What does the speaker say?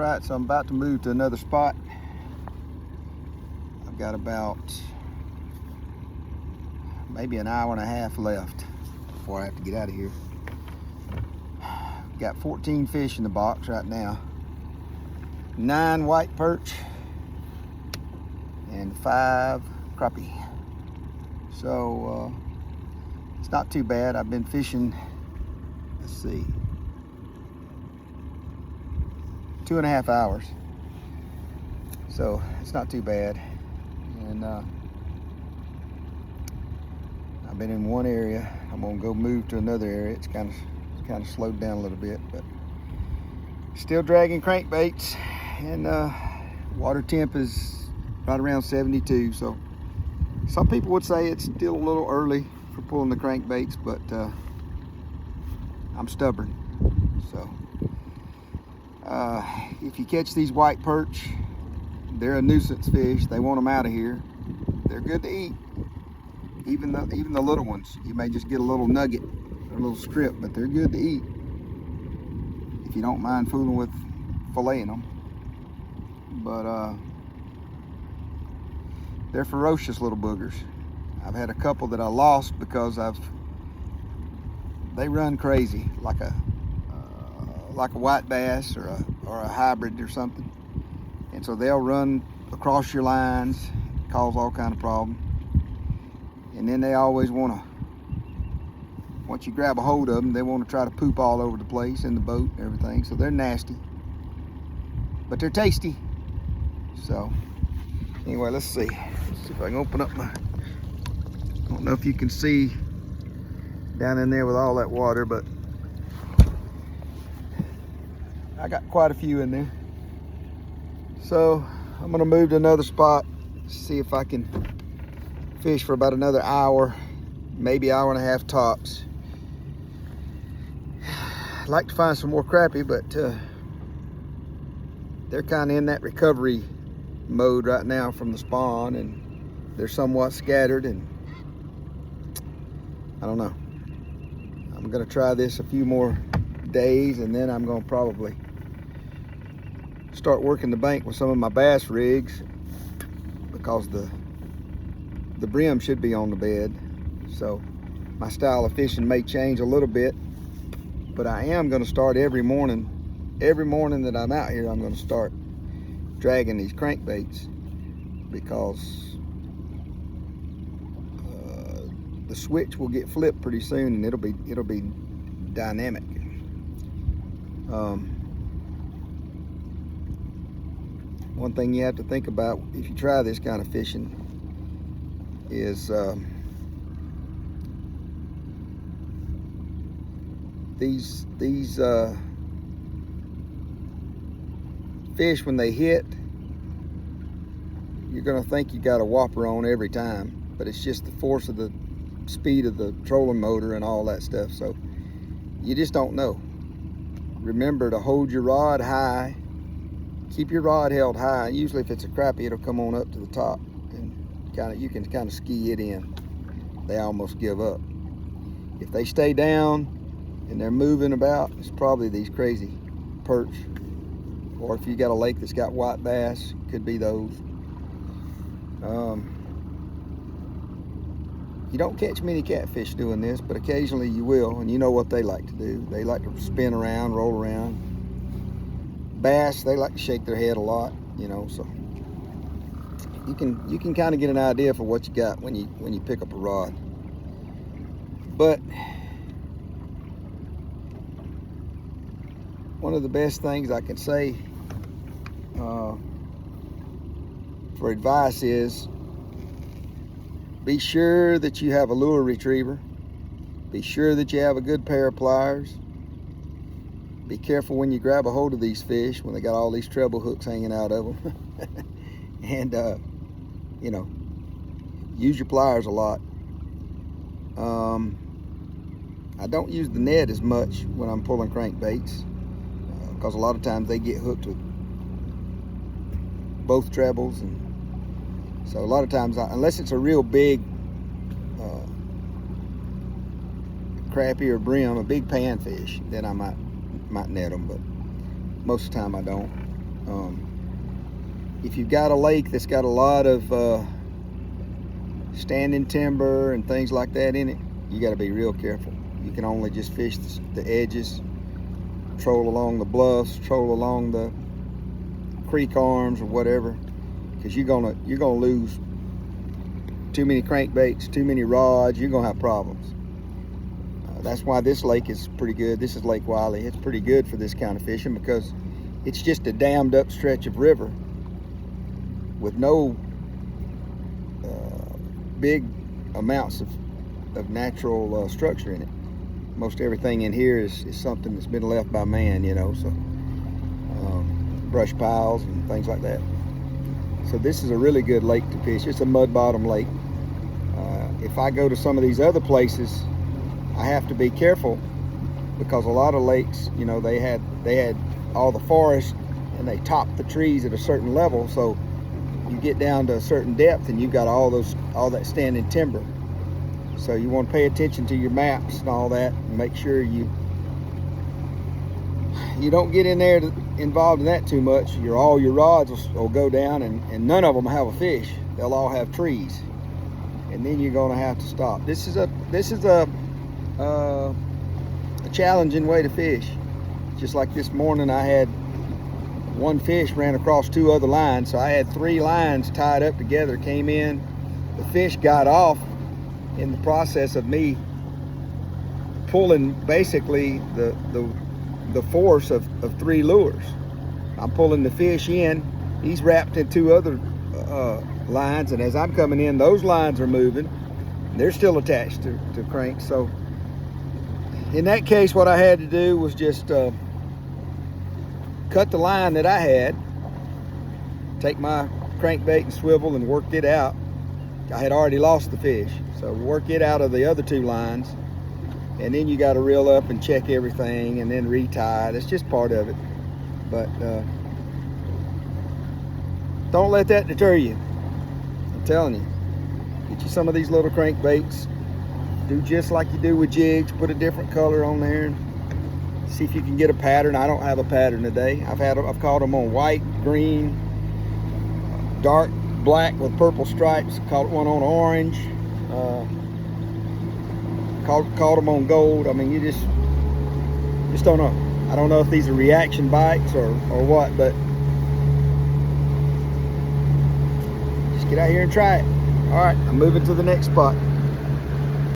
Alright, so I'm about to move to another spot. I've got about maybe an hour and a half left before I have to get out of here. Got 14 fish in the box right now. 9 white perch and 5 crappie. So it's not too bad. I've been fishing, let's see, 2.5 hours. So it's not too bad. And I've been in one area. I'm gonna go move to another area. It's kind of slowed down a little bit, but still dragging crankbaits, and water temp is right around 72. So some people would say it's still a little early for pulling the crankbaits, but I'm stubborn. So if you catch these white perch, they're a nuisance fish. They want them out of here. They're good to eat. Even the little ones, you may just get a little nugget or a little strip, but they're good to eat if you don't mind fooling with filleting them. But they're ferocious little boogers. I've had a couple that I lost because they run crazy like a white bass or a hybrid or something, and so they'll run across your lines, cause all kind of problems. And then they always want to, once you grab a hold of them, they want to try to poop all over the place in the boat and everything. So they're nasty, but they're tasty. So anyway, let's see if I can open up my, I don't know if you can see down in there with all that water, but I got quite a few in there. So I'm gonna move to another spot, see if I can fish for about another hour, maybe hour and a half tops. I'd like to find some more crappie, but they're kind of in that recovery mode right now from the spawn, and they're somewhat scattered, and I don't know. I'm gonna try this a few more days, and then I'm gonna probably start working the bank with some of my bass rigs, because the brim should be on the bed. So my style of fishing may change a little bit, but I am going to start every morning that I'm out here, I'm going to start dragging these crankbaits, because the switch will get flipped pretty soon, and it'll be dynamic. One thing you have to think about if you try this kind of fishing is these fish, when they hit, you're gonna think you got a whopper on every time, but it's just the force of the speed of the trolling motor and all that stuff. So you just don't know. Remember to hold your rod high, keep your rod held high. Usually if it's a crappie, it'll come on up to the top, and you can kind of ski it in. They almost give up. If they stay down and they're moving about, it's probably these crazy perch. Or if you got a lake that's got white bass, could be those. You don't catch many catfish doing this, but occasionally you will, and you know what they like to do. They like to spin around, roll around. Bass, they like to shake their head a lot, you know, so you can kind of get an idea for what you got when you pick up a rod. But one of the best things I can say for advice is, be sure that you have a lure retriever. Be sure that you have a good pair of pliers. Be careful when you grab a hold of these fish when they got all these treble hooks hanging out of them. And you know, use your pliers a lot. I don't use the net as much when I'm pulling crankbaits, because a lot of times they get hooked with both trebles, and so a lot of times, unless it's a real big crappie or brim, a big panfish, then I might net them, but most of the time I don't. If you've got a lake that's got a lot of standing timber and things like that in it, you got to be real careful. You can only just fish the edges, troll along the bluffs, troll along the creek arms or whatever, because you're gonna lose too many crankbaits, too many rods. You're gonna have problems. That's why this lake is pretty good. This is Lake Wiley. It's pretty good for this kind of fishing because it's just a dammed up stretch of river with no big amounts of natural structure in it. Most everything in here is something that's been left by man, you know, so brush piles and things like that. So this is a really good lake to fish. It's a mud bottom lake. If I go to some of these other places, I have to be careful because a lot of lakes, you know, they had all the forest and they topped the trees at a certain level, so you get down to a certain depth and you've got all that standing timber. So you want to pay attention to your maps and all that, and make sure you don't get in there involved in that too much. All your rods will go down, and none of them have a fish. They'll all have trees, and then you're going to have to stop. This is a challenging way to fish. Just like this morning, I had one fish ran across two other lines, so I had 3 lines tied up together. Came in, the fish got off in the process of me pulling basically the force of 3 lures. I'm pulling the fish in, he's wrapped in 2 other lines, and as I'm coming in, those lines are moving. They're still attached to cranks. So in that case, what I had to do was just cut the line that I had, take my crankbait and swivel and work it out. I had already lost the fish, so work it out of the other 2 lines, and then you got to reel up and check everything and then retie it. It's just part of it. But don't let that deter you. I'm telling you, get you some of these little crankbaits. Do just like you do with jigs. Put a different color on there and see if you can get a pattern. I don't have a pattern today. I've caught them on white, green, dark black with purple stripes. Caught one on orange. Caught them on gold. I mean, you just don't know. I don't know if these are reaction bites or what, but just get out here and try it. All right, I'm moving to the next spot.